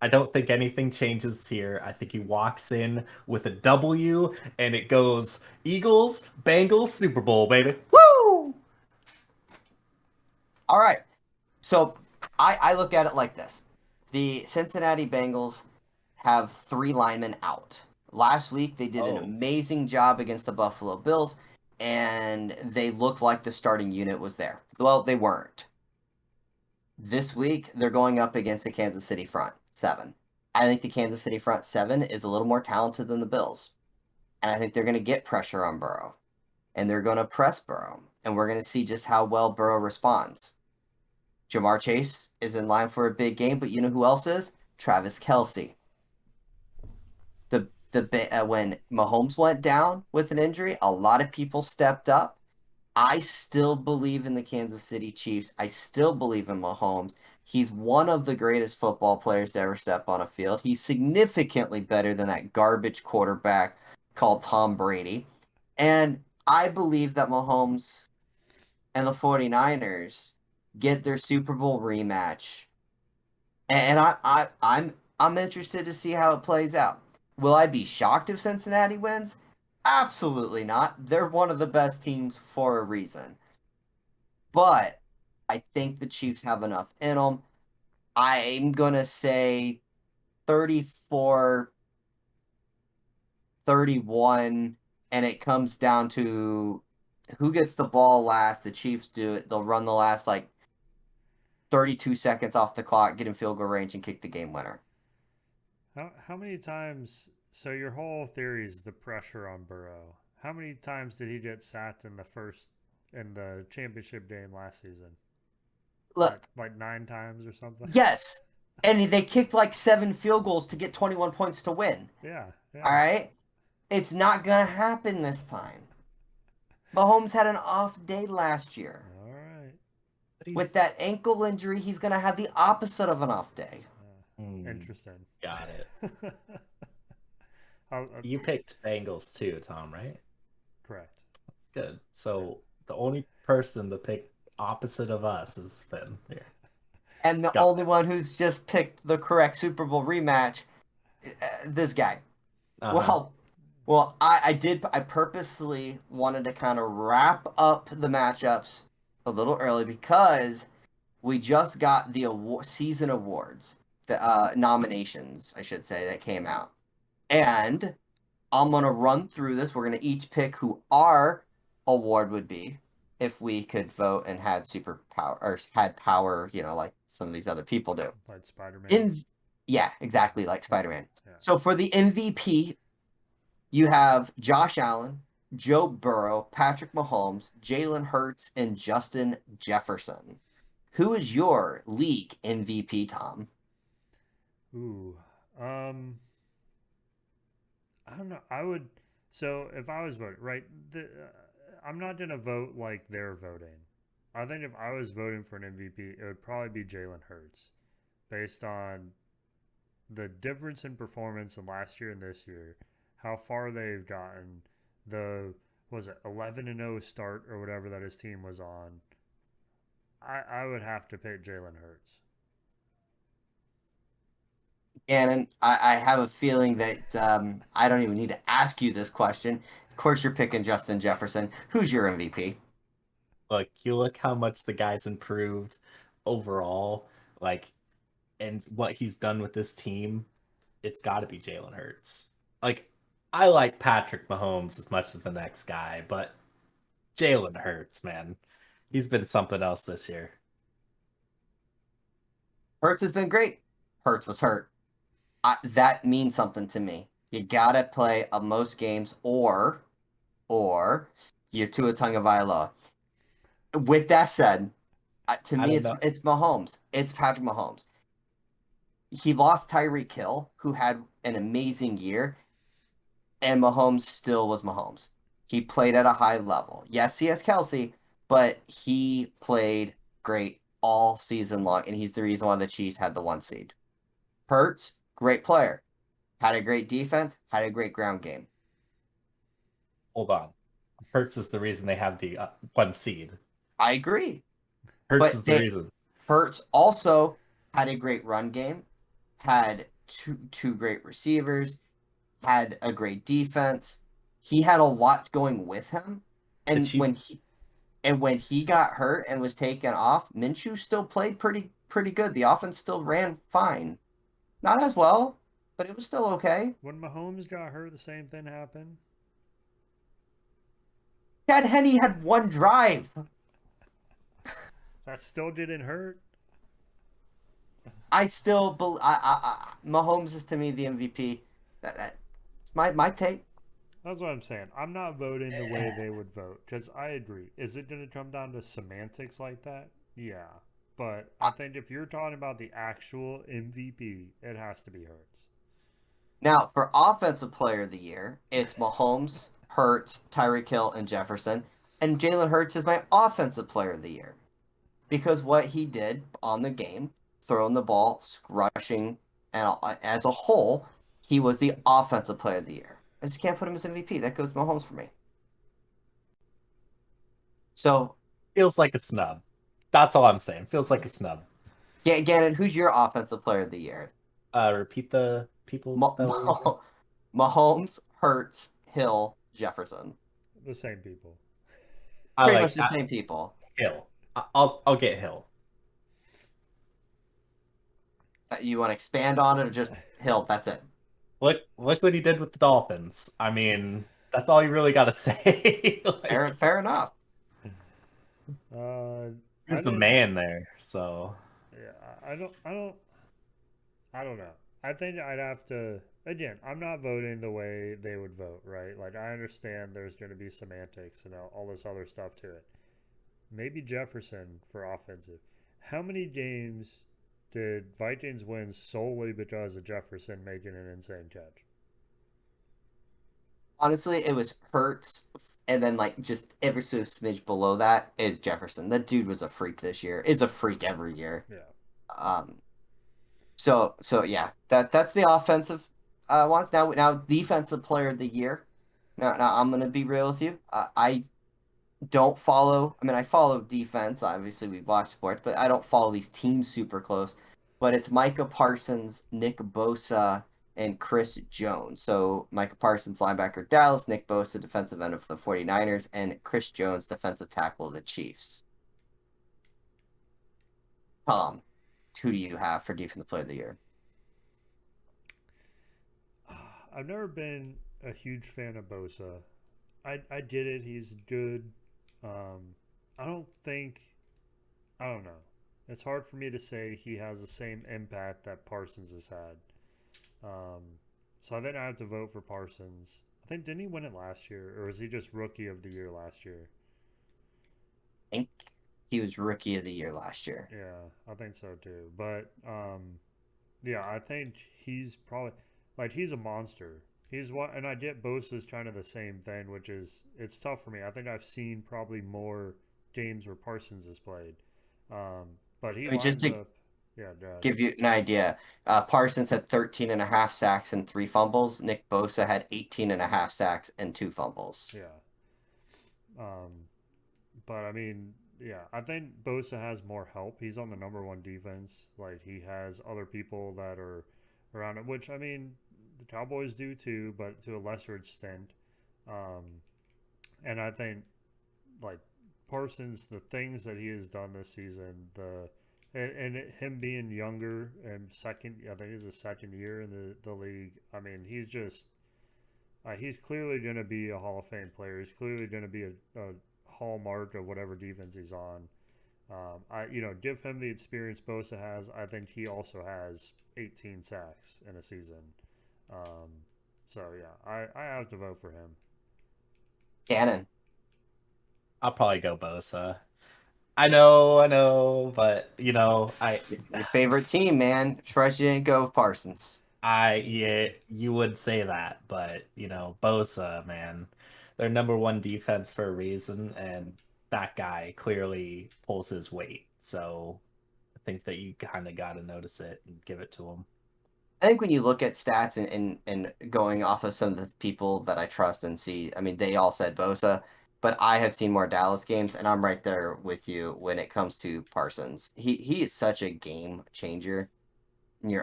I don't think anything changes here. I think he walks in with a W and it goes Eagles, Bengals, Super Bowl, baby. Woo! All right. So I look at it like this. The Cincinnati Bengals have 3 linemen out. Last week, they did an amazing job against the Buffalo Bills, and they looked like the starting unit was there. Well, they weren't. This week, they're going up against the Kansas City front 7. I think the Kansas City front 7 is a little more talented than the Bills. And I think they're going to get pressure on Burrow. And they're going to press Burrow. And we're going to see just how well Burrow responds. Jamar Chase is in line for a big game, but you know who else is? Travis Kelce. When Mahomes went down with an injury, a lot of people stepped up. I still believe in the Kansas City Chiefs. I still believe in Mahomes. He's one of the greatest football players to ever step on a field. He's significantly better than that garbage quarterback called Tom Brady. And I believe that Mahomes and the 49ers get their Super Bowl rematch. And I'm interested to see how it plays out. Will I be shocked if Cincinnati wins? Absolutely not. They're one of the best teams for a reason. But I think the Chiefs have enough in them. I'm going to say 34-31, and it comes down to who gets the ball last. The Chiefs do it. They'll run the last 32 seconds off the clock, get in field goal range, and kick the game winner. How many times? So your whole theory is the pressure on Burrow. How many times did he get sacked in the championship game last season? Look, like 9 times or something. yes, and they kicked 7 field goals to get 21 points to win. Yeah. All right, it's not gonna happen this time. Mahomes had an off day last year. All right. With that ankle injury, he's gonna have the opposite of an off day. Interesting. Got it. I'll, You picked Bengals too, Tom, right? correct. That's good. So the only person to pick opposite of us is Finn here. And the only one who's just picked the correct Super Bowl rematch, this guy. Well, I purposely wanted to kind of wrap up the matchups a little early because we just got the season awards, the nominations, I should say, that came out. And I'm going to run through this. We're going to each pick who our award would be if we could vote and had superpower or had power, like some of these other people do. Like Spider-Man. Yeah, exactly, like Spider-Man. Yeah. So for the MVP, you have Josh Allen, Joe Burrow, Patrick Mahomes, Jalen Hurts, and Justin Jefferson. Who is your league MVP, Tom? Ooh. I don't know. So if I was voting, right, I'm not going to vote like they're voting. I think if I was voting for an MVP, it would probably be Jalen Hurts based on the difference in performance in last year and this year, how far they've gotten, was it 11-0 start or whatever that his team was on. I would have to pick Jalen Hurts. And I have a feeling that I don't even need to ask you this question. Of course, you're picking Justin Jefferson. Who's your MVP? Look, you look how much the guy's improved overall, like, and what he's done with this team. It's got to be Jalen Hurts. Like, I like Patrick Mahomes as much as the next guy, but Jalen Hurts, man, he's been something else this year. Hurts has been great. Hurts was hurt. That means something to me. You gotta play most games, or you're Tua Tagovailoa. With that said, to I me, don't it's know. it's Mahomes. It's Patrick Mahomes. He lost Tyreek Hill, who had an amazing year, and Mahomes still was Mahomes. He played at a high level. Yes, he has Kelsey, but he played great all season long, and he's the reason why the Chiefs had the 1 seed. Hurts, great player, had a great defense, had a great ground game. Hold on. Hurts is the reason they have the 1 seed. I agree, Hurts but is the they reason. Hurts also had a great run game, had two great receivers, had a great defense. He had a lot going with him, The and Chiefs, when he got hurt and was taken off, Minshew still played pretty good. The offense still ran fine, not as well, but it was still okay. When Mahomes got hurt, the same thing happened. Chad Henne had one drive. That still didn't hurt. I still believe Mahomes is to me the MVP. That's my take. That's what I'm saying. I'm not voting the way they would vote because I agree. Is it going to come down to semantics like that? Yeah. But I think if you're talking about the actual MVP, it has to be Hurts. Now, for Offensive Player of the Year, it's Mahomes, Hurts, Tyreek Hill, and Jefferson. And Jalen Hurts is my Offensive Player of the Year because what he did on the game, throwing the ball, rushing, and as a whole, he was the Offensive Player of the Year. I just can't put him as MVP. That goes Mahomes for me. So, feels like a snub. That's all I'm saying. Feels like a snub. Gannon, who's your Offensive Player of the Year? Repeat the people Ma- that were. Mahomes, Hurts, Hill, Jefferson. The same people. I Pretty much like the same people. Hill. I'll get Hill. You want to expand on it or just Hill? That's it. Look what he did with the Dolphins. I mean, that's all you really got to say. Like, Fair enough. I he's the didn't. man there. So Yeah, I don't know. I think I'd have to. Again, I'm not voting the way they would vote, right? Like, I understand there's going to be semantics and all this other stuff to it. Maybe Jefferson for offensive. How many games did Vikings win solely because of Jefferson making an insane catch? Honestly, it was Hurts, and then like just ever so smidge below that is Jefferson. That dude was a freak this year. Is a freak every year. Yeah. Um. So yeah, that's the offensive ones. Now defensive player of the year. Now I'm gonna be real with you. I don't follow. I mean, I follow defense. Obviously, we watch sports, but I don't follow these teams super close. But it's Micah Parsons, Nick Bosa, and Chris Jones. So Micah Parsons, linebacker, Dallas, Nick Bosa, defensive end of the 49ers, and Chris Jones, defensive tackle of the Chiefs. Tom, who do you have for defensive player of the year? I've never been a huge fan of Bosa. I get it. He's good. I don't think. I don't know. It's hard for me to say he has the same impact that Parsons has had. Um, so I think I have to vote for Parsons. I think didn't he win it last year, or was he just rookie of the year last year? I think he was rookie of the year last year. Yeah, I think so too. But yeah, I think he's probably like he's a monster. He's what, and I get Bosa's kind of the same thing, which is it's tough for me. I think I've seen probably more games where Parsons has played, but he I mean, just lines to up. Yeah, Dad. give you an idea, Parsons had 13 and a half sacks and three fumbles. Nick Bosa had 18 and a half sacks and two fumbles. Yeah. But I mean, yeah, I think Bosa has more help. He's on the number one defense. Like he has other people that are around him, which I mean, the Cowboys do too, but to a lesser extent. Um, and I think like Parsons, the things that he has done this season, and him being younger and second, I think it's his second year in the league. I mean, he's clearly going to be a Hall of Fame player. He's clearly going to be a hallmark of whatever defense he's on. Give him the experience Bosa has. I think he also has 18 sacks in a season. Um, so yeah, I have to vote for him. Cannon. I'll probably go Bosa. I know, but Your favorite team, man. Surprised you didn't go with Parsons. yeah, you would say that, but Bosa, man, they're number one defense for a reason, and that guy clearly pulls his weight. So I think that you kind of got to notice it and give it to him. I think when you look at stats and going off of some of the people that I trust and see, I mean, they all said Bosa, but I have seen more Dallas games, and I'm right there with you when it comes to Parsons. He is such a game changer.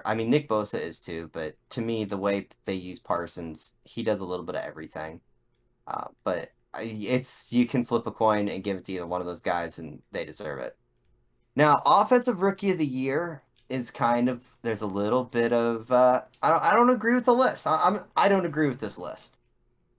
I mean, Nick Bosa is too, but to me, the way they use Parsons, he does a little bit of everything. It's you can flip a coin and give it to either one of those guys, and they deserve it. Now, offensive rookie of the year is kind of there's a little bit of I don't agree with the list. I don't agree with this list.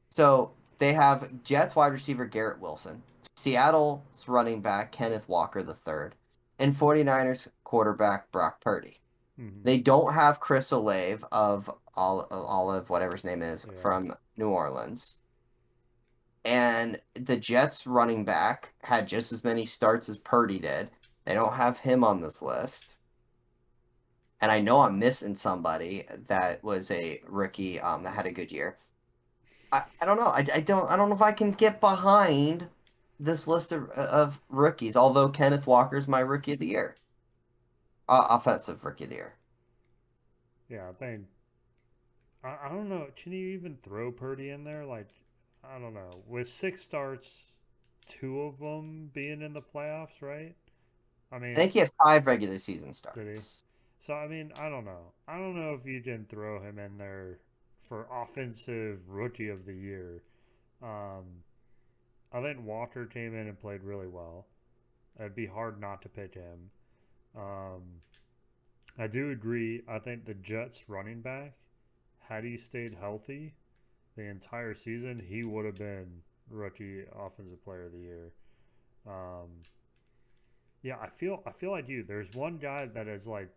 So they have Jets wide receiver Garrett Wilson, Seattle's running back Kenneth Walker III, and 49ers quarterback Brock Purdy. Mm-hmm. They don't have Chris Olave of Olive, whatever his name is, Yeah. from New Orleans. And the Jets running back had just as many starts as Purdy did. They don't have him on this list. And I know I'm missing somebody that was a rookie that had a good year. I don't know. I don't know if I can get behind this list of rookies. Although Kenneth Walker's my rookie of the year, offensive rookie of the year. Yeah, I think I don't know. Can you even throw Purdy in there? Like, I don't know. With 6 starts, 2 of them being in the playoffs, right? I I mean, think he had 5 regular season did he? starts. So I mean, I don't know. I don't know if you can throw him in there for offensive rookie of the year. Um, I think Walker came in and played really well. It'd be hard not to pick him. Um, I do agree. I think the Jets running back, had he stayed healthy the entire season, he would have been rookie offensive player of the year. Um, yeah, I feel like you. There's one guy that is like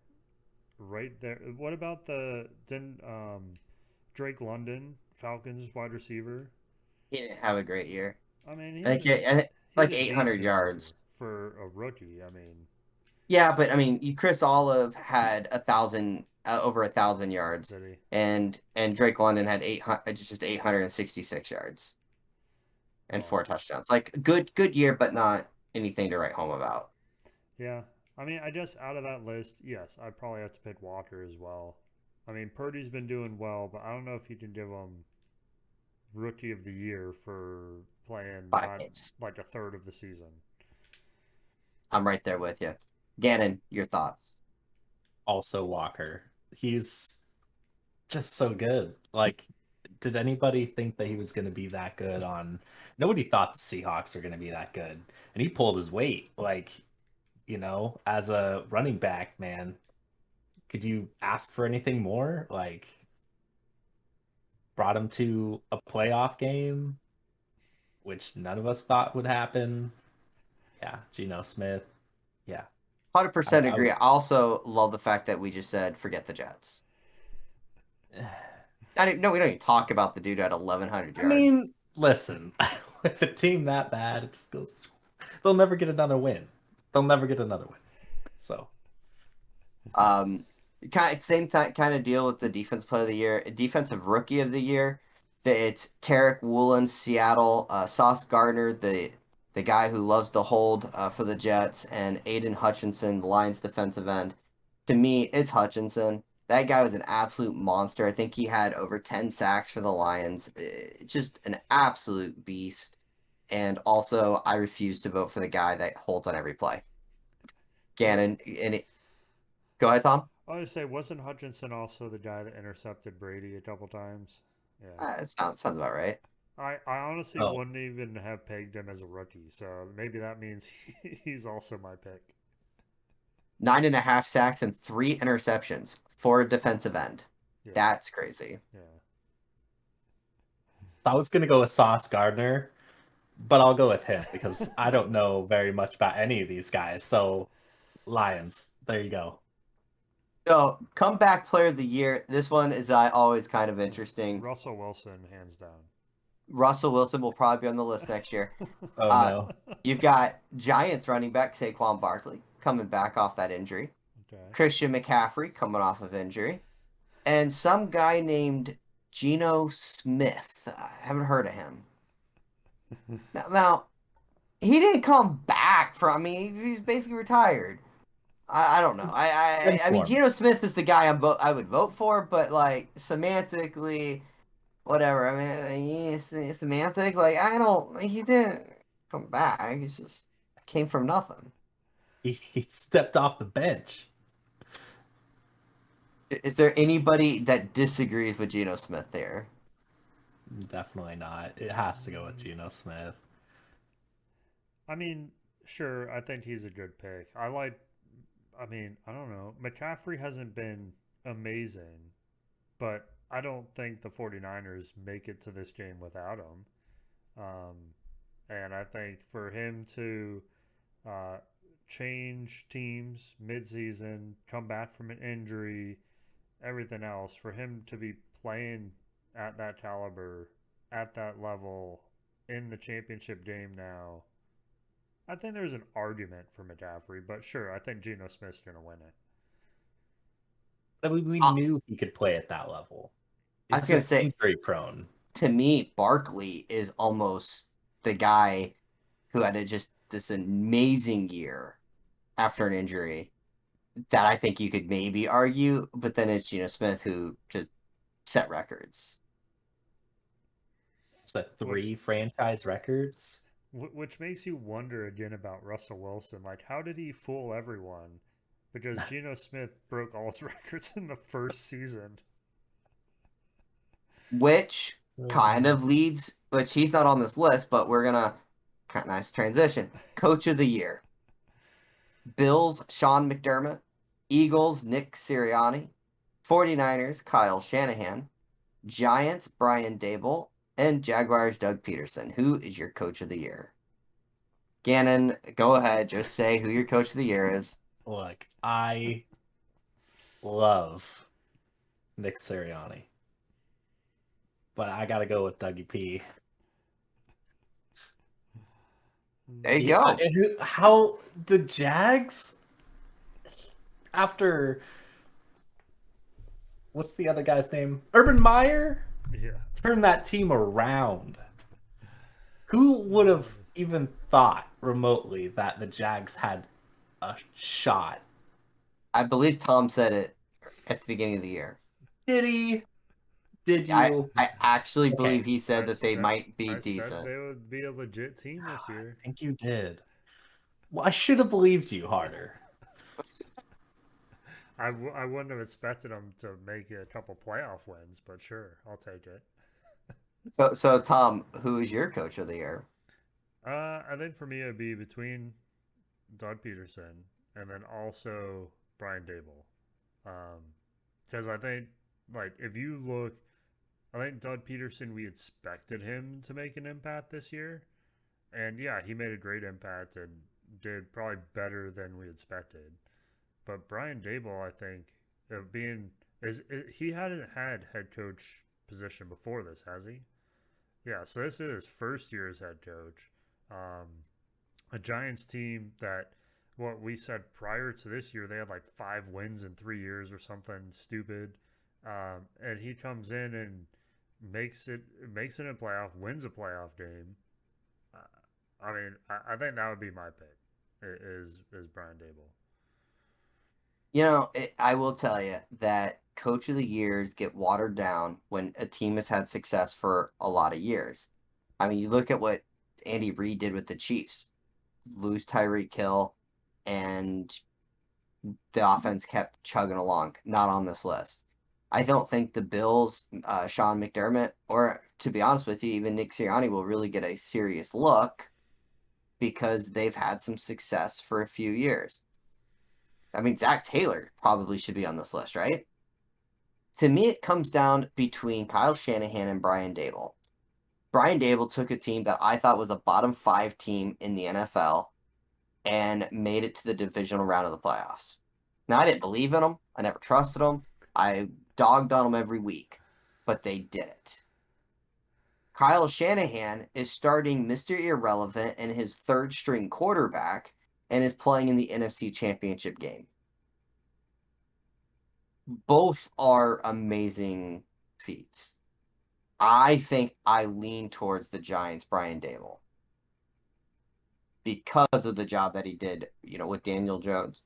right there. What about the then Drake London, Falcons wide receiver? He didn't have a great year. I mean, I think he had like a 800 decent yards. year for a rookie. I mean, Yeah, but I mean, Chris Olive had over 1,000 yards, did he? and Drake London had 800, just 866 yards and Well, 4 touchdowns. Like good year, but not anything to write home about. yeah. I mean, I guess out of that list, yes, I'd probably have to pick Walker as well. I mean, Purdy's been doing well, but I don't know if you can give him rookie of the year for playing Five not games. like a third of the season. I'm right there with you. Gannon, your thoughts? Also, Walker, he's just so good. Like, did anybody think that he was going to be that good on? Nobody thought the Seahawks were going to be that good, and he pulled his weight. Like, as a running back, man, could you ask for anything more? Like, brought him to a playoff game, which none of us thought would happen. Yeah, Geno Smith. Yeah, one Hundred I, percent I agree. would. I also love the fact that we just said forget the Jets. I didn't. No, we don't even talk about the dude at 1,100 I yards. mean, listen, with a team that bad, it just goes. They'll never get another win. They'll never get another win. So, Um, same kind of deal with the defense player of the year, defensive rookie of the year. It's Tarek Woolen, Seattle, Sauce Gardner, the guy who loves to hold for the Jets, and Aiden Hutchinson, the Lions defensive end. To me, it's Hutchinson. That guy was an absolute monster. I think he had over 10 sacks for the Lions. Just an absolute beast. And also, I refuse to vote for the guy that holds on every play. What Gannon, go ahead, Tom. I would say, wasn't Hutchinson also the guy that intercepted Brady a couple times? Yeah. Sounds about right. I honestly Oh, wouldn't even have pegged him as a rookie, so maybe that means he's also my pick. 9.5 sacks and 3 interceptions for a defensive end. Yeah, That's crazy. yeah. I was gonna go with Sauce Gardner, but I'll go with him because I don't know very much about any of these guys. So Lions, there you go. So, comeback player of the year. This one is always kind of interesting. Russell Wilson, hands down. Russell Wilson will probably be on the list next year. Oh Uh, no. you've got Giants running back Saquon Barkley coming back off that injury. Okay. Christian McCaffrey coming off of injury. And some guy named Geno Smith. I haven't heard of him. Now he didn't come back from. I mean, he's basically retired. I don't know. I mean, Informed. Geno Smith is the guy I would vote for, but like semantically, whatever. I mean, semantics. Like I don't. He didn't come back. He just came from nothing. He stepped off the bench. Is there anybody that disagrees with Geno Smith there? Definitely not. It has to go with Geno Smith. I mean, sure, I think he's a good pick. I mean, I don't know. McCaffrey hasn't been amazing, but I don't think the 49ers make it to this game without him. Um, and I think for him to uh, change teams midseason, come back from an injury, everything else, for him to be playing at that caliber, at that level, in the championship game now, I think there's an argument for McCaffrey, but sure, I think Geno Smith's going to win it. But we Uh, knew he could play at that level. I was It's gonna just say, injury prone. to me, Barkley is almost the guy who had just this amazing year after an injury that I think you could maybe argue, but then it's Geno Smith who just set records. It's that What 3 franchise records. which makes you wonder again about Russell Wilson. Like, how did he fool everyone? Because Geno Smith broke all his records in the first season. Which kind Um, of leads, which he's not on this list, but we're gonna kind of nice transition. Coach of the year. Bills, Sean McDermott. Eagles, Nick Sirianni. 49ers, Kyle Shanahan. Giants, Brian Dable. And Jaguars, Doug Peterson. Who is your coach of the year? Gannon, go ahead. Just say who your coach of the year is. Look, I love Nick Sirianni, but I gotta go with Dougie P. There you go. How the Jags after what's the other guy's name? Urban Meyer Yeah. turned that team around. Who would have even thought remotely that the Jags had a shot? I believe Tom said it at the beginning of the year. Did he? Did I you? I actually Okay. believe he said that they might be I said decent. they would be a legit team this I year. think you did. Well, I should have believed you harder. I wouldn't have expected them to make a couple playoff wins, but sure, I'll take it. So Tom, who is your coach of the year? I think for me it'd be between Doug Peterson and then also Brian Dable, because I think like if you look, I think Doug Peterson we expected him to make an impact this year, and yeah, he made a great impact and did probably better than we expected. But Brian Dable, I think, being he hadn't had head coach position before this, has he? Yeah, so this is his first year as head coach. Um, a Giants team that what we said prior to this year, they had like 5 wins in 3 years or something stupid. And he comes in and makes it a playoff, wins a playoff game. I mean, I think that would be my pick. Is Brian Dable? I will tell you that coach of the years get watered down when a team has had success for a lot of years. I mean, you look at what Andy Reid did with the Chiefs, lose Tyreek Hill, and the offense kept chugging along. Not on this list. I don't think the Bills, Sean McDermott, or to be honest with you, even Nick Sirianni will really get a serious look because they've had some success for a few years. I mean, Zach Taylor probably should be on this list, right? To me, it comes down between Kyle Shanahan and Brian Dable. Brian Dable took a team that I thought was a bottom 5 team in the NFL and made it to the divisional round of the playoffs. Now, I didn't believe in them. I never trusted them. I dogged on them every week, but they did it. Kyle Shanahan is starting Mr. Irrelevant and his third string quarterback and is playing in the NFC Championship game. Both are amazing feats. I think I lean towards the Giants' Brian Dable because of the job that he did, with Daniel Jones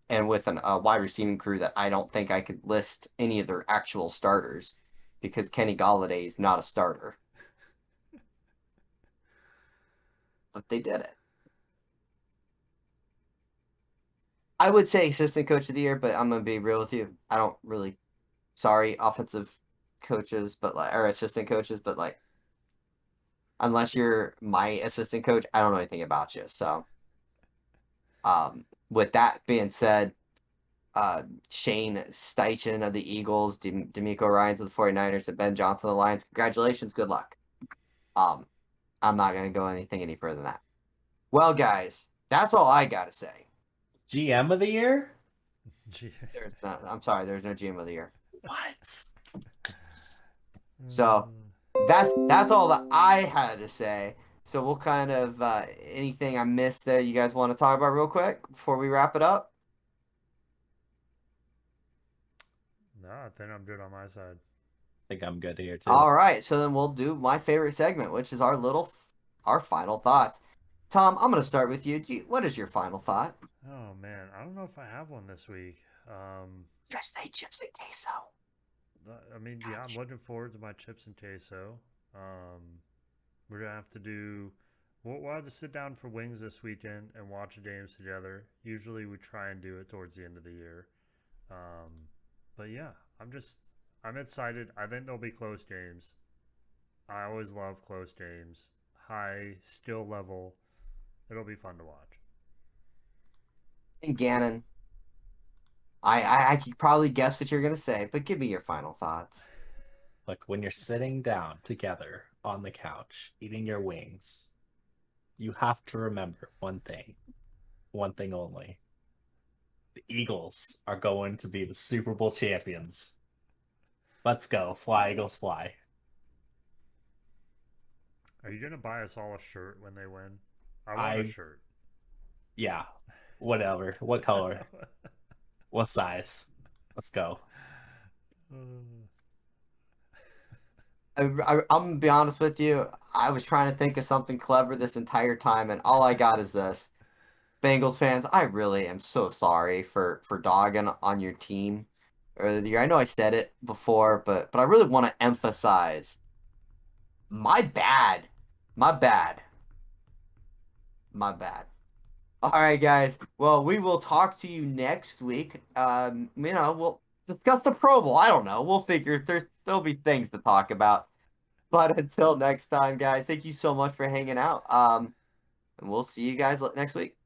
and with a wide receiving crew that I don't think I could list any of their actual starters because Kenny Golladay is not a starter. But they did it. I would say assistant coach of the year, but I'm gonna be real with you. I don't really. Sorry, offensive coaches, or assistant coaches, but unless you're my assistant coach, I don't know anything about you. So, with that being said, Shane Steichen of the Eagles, D'Amico Ryans of the 49ers, and Ben Johnson of the Lions. Congratulations, good luck. I'm not gonna go anything any further than that. Well, guys, that's all I gotta say. GM of the year? There's not. I'm sorry. There's no GM of the year. What? So that's all that I had to say. So we'll kind of anything I missed that you guys want to talk about real quick before we wrap it up. No, I think I'm good on my side. I think I'm good here too. All right. So then we'll do my favorite segment, which is our final thoughts. Tom, I'm going to start with you. What is your final thought? Oh man, I don't know if I have one this week. Just say chips and queso. I mean, yeah, I'm looking forward to my chips and queso. We're gonna have to do. We'll have to sit down for wings this weekend and watch the games together. Usually, we try and do it towards the end of the year. But yeah, I'm excited. I think there'll be close games. I always love close games. High skill level. It'll be fun to watch. And Gannon, I could probably guess what you're going to say, but give me your final thoughts. Look, when you're sitting down together on the couch eating your wings, you have to remember one thing only. The Eagles are going to be the Super Bowl champions. Let's go. Fly, Eagles, fly. Are you gonna buy us all a shirt when they win? I want a shirt. Yeah. Whatever. What color? What size? Let's go. I'm gonna be honest with you. I was trying to think of something clever this entire time, and all I got is this. Bengals fans, I really am so sorry for dogging on your team earlier the year. I know I said it before, but I really want to emphasize my bad. My bad. My bad. All right, guys. Well, we will talk to you next week. We'll discuss the Pro Bowl. I don't know. We'll figure there'll be things to talk about. But until next time, guys, thank you so much for hanging out. And we'll see you guys next week.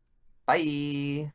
Bye.